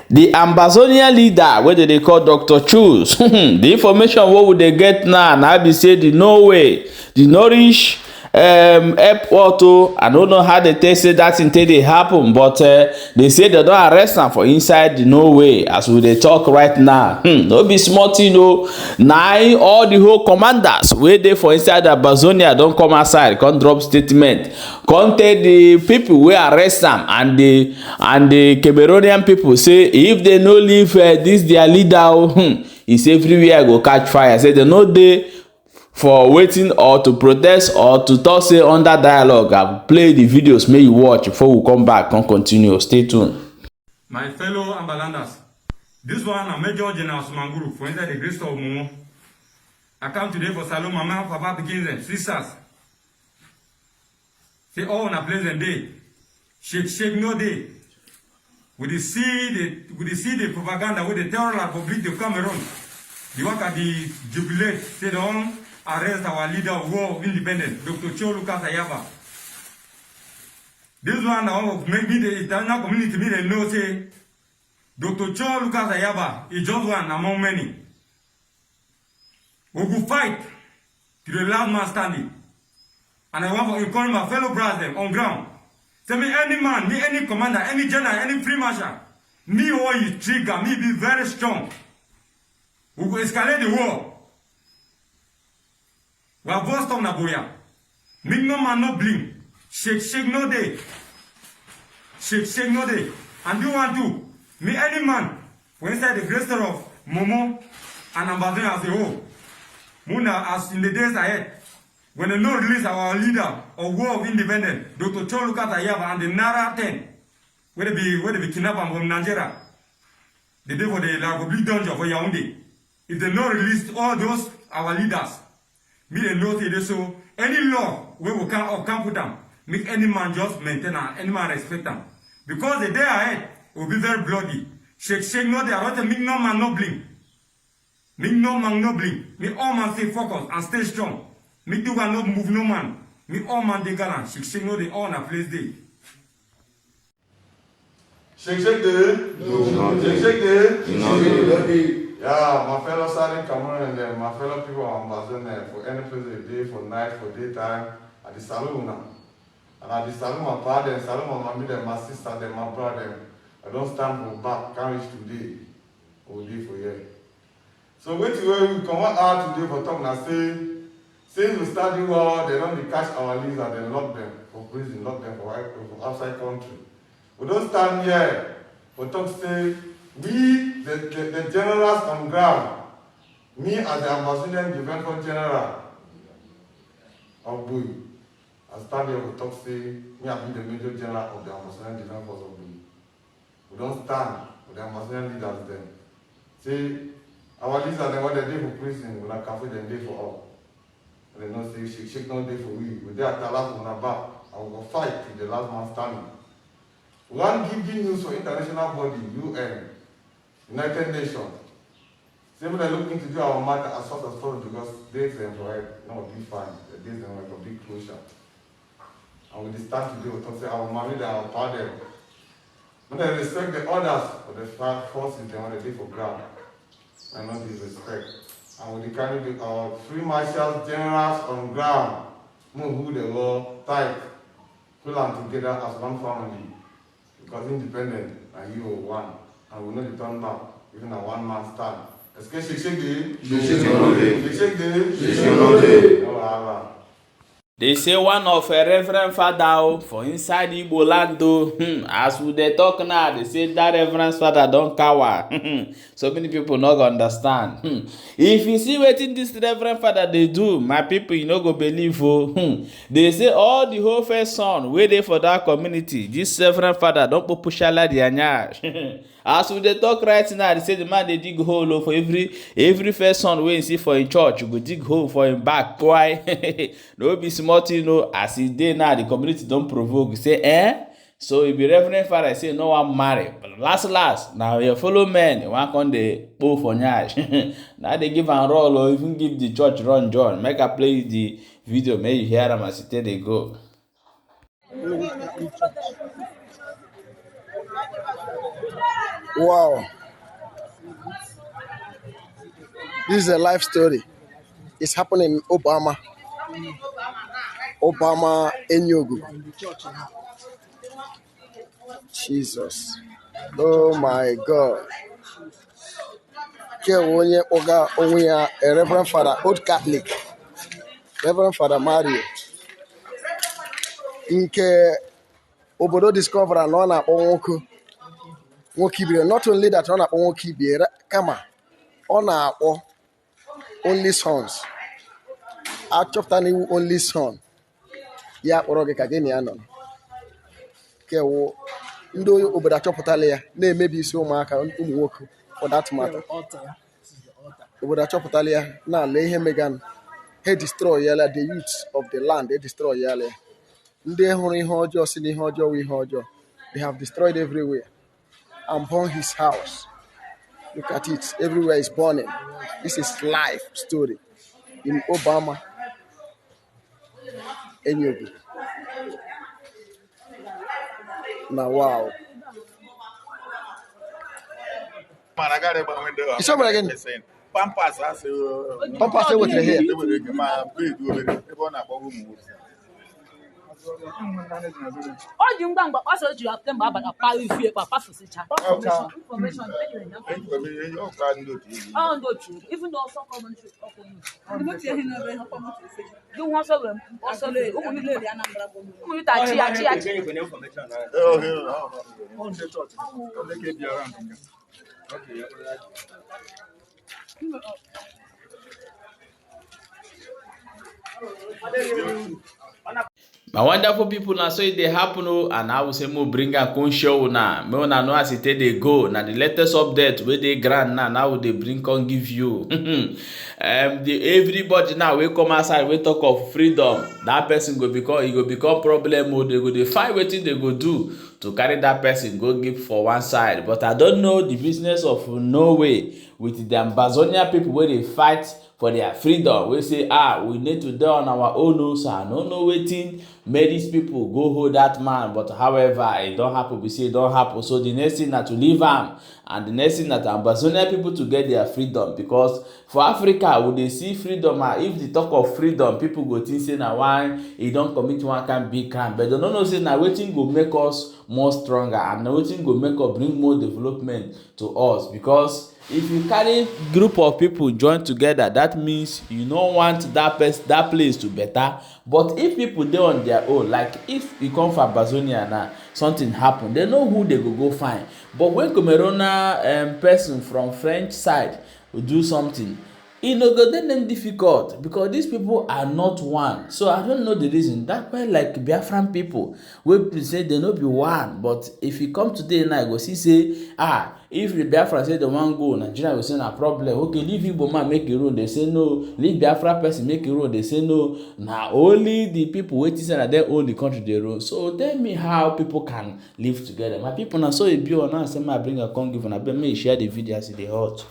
the Ambazonia leader wey they call Dr. Choose. The information what would they get now be say the Norway, the Norwich airport. I don't know how they say that until they happen, but they say they don't arrest am for inside the Norway as we dey talk right now. No be small thing. Now all the whole commanders wey dey for inside Ambazonia don come outside come drop statement come tell the people wey arrest am and the Cameroonian people say if they no leave this their leader, he say everywhere go catch fire. Say they no dey for waiting or to protest or to talk say under dialogue. I play the videos, may you watch before we come back and continue. Stay tuned. My fellow Ambalanders, this one a Major General Sumanguru for inside the grace of Momo. I come today for Salon Mama, Papa, begins and sisters. Say all on a pleasant day. Shake no day. We see the propaganda with the terror Republic of Cameroon. The work at the jubilate say don't arrest our leader of war of independence, Dr. Ayaba. This one now make me the international community me they know say Dr. Ayaba is just one among many. We will fight to the last man standing. And I want to encourage my fellow brothers on ground. Say me any man, me any commander, any general, any free marshal, me all you trigger, me be very strong. We will escalate the war. We have both stop Naboya. Make no man no blink. Shake no day. Shake no day. And do one too. Me any man for inside the greater of Momo and Ambazonia as a whole. Muna as in the days ahead. When they no release our leader of war of independence, Dr. Ayaba and the Nara 10, where they be kidnapped from Nigeria. The day for the Republic dungeon for Yaoundé. If they no release all those our leaders, me they know say so any law we will come put them, make any man just maintain and any man respect them. Because the day ahead will be very bloody. Shake no they are not make no man no blink. Make no man no blink. Make all man stay focused and stay strong. Make do one no move no man. Make all man they gallant. Shake no they all in a place day. Shake the shake the yeah, my fellow Southern Cameroon and my fellow people of Ambazonia for any place of the day, for night, for daytime, at the saloon now. And at the saloon, my father, saloon, my mommy, my sister, my brother, I don't stand for back, can't reach today, or day for you. So wait till we come out today for talk now, say, since we start the war, they don't catch our leaders and they lock them for prison, lock them for outside country. We don't stand here for talk, say, we, the generals on ground, me as the Ambazonian Defense Force General of Bui, I stand here to talk say, me I be the Major General of the Ambazonian Defense Force of Bui. We don't stand with the Ambazonian leaders then. Say, our leaders are what they do for prison, we not cafe them day for all. And they don't say, shake no day for we. We there at the last one back, I will go fight till the last man standing. One give news for international body, UN, United Nations. Simply they're looking to do our matter as fast as possible because days and right now will be fine. The days and right will be closure. And we start today, we talk say our mommy, our father. When they respect the orders of the forces, they want to do for ground. And not disrespect. And we carry our free marshals, generals on ground, who they were tight, pull them together as one family. Because independent and you are one. And we know the turn back, even a one man stand. Est-ce que shake the They say one of a reverend father for inside Igbo land as we dey talk now, they say that reverend father don't cower. So many people not gonna understand. If you see wetin this reverend father they do, my people you no go believe. They say all the whole first son wey dey for that community, this reverend father don't put pushala the anyash. As we dey talk right now, they say the man they dig hole for every first son wey you see for in church, you go dig hole for him back. Why? No be small thing, as e dey now, the community don't provoke. Say, so if the reverend father say no one marry, but last, now your fellow men one come dey pull for nyash. Now they give and roll or even give the church run John. Make I play the video, make you hear them as it they go. Wow. This is a life story. It's happening in Obama Enugu. Jesus. Oh my God. Onye Oga Onwea, a Reverend Father, Old Catholic, Reverend Father Mario. Nke obodo discover na ọ na-akpọ nwoke ibire. Not only that ọ na-akpọ nwoke ibire, kama ọ na-akpọ only sons. Achọpụta na iwu only son. Ya kpọrọ gị ka gị na ya nọ. Kewo ndị obodo achọpụtala ya na-emebi isi ụmụaka ụmụ nwoke for that matter. Obodo achọpụtala ya na-ala ihe megan. He destroy yala the youth of the land. They destroy yala. Ndị hụrụ ihe ọjọọ si n'ihe ọjọọ wụ ihe ọjọọ. They have destroyed everywhere and burned his house. Look at it. Everywhere is burning. This is life story in Obama Enugu. Now, wow. It's over again. Pampas with the hair. Ọ dị ngwa ngwa kpasa oji apụta mgbe abalị akpa ifie kpapa fụsịcha. Information ndị otu even though some commentary gị nwa ọsọ were ọsọ lee ụmụ niile eri Anambra bụ ụmụ nita chi My wonderful people, now so it they happen, and I will say more bring a con show now. Me wanna know as it they go. Now the latest update where they grant now they bring con give you. Everybody now we come outside we talk of freedom. That person go become problem. They find what they go do to carry that person go give for one side. But I don't know the business of Norway with the Ambazonia people where they fight for their freedom. We say we need to do on our own. So I don't know waiting. Made these people go hold that man, but however it don't happen. We say it don't happen. So the next thing that to leave him, and the next thing that Ambazonia people to get their freedom, because for Africa would they see freedom, if they talk of freedom, people go think say now why he don't commit one kind big crime, but they don't know say now waiting go make us more stronger, and waiting go make us bring more development to us. Because if you carry group of people join together, that means you don't want that place to better. But if people dey on their own, like if you come from Ambazonia now, something happen, they know who they go find. But when Cameroonian person from French side will do something, e no go dey them difficult, because these people are not one. So I don't know the reason. That's why like Biafran people wey say they no be one, but if you come today now you go see say if the Biafra say they wan go, Nigeria go say na problem. Okay, leave Igbo man make a road, they say no. Leave Biafra person make a road, they say no. Now only the people waiting say that they own the country they run. So tell me how people can live together. My people now so e be on now say I bring a con give and I bet me share the video as e dey hot.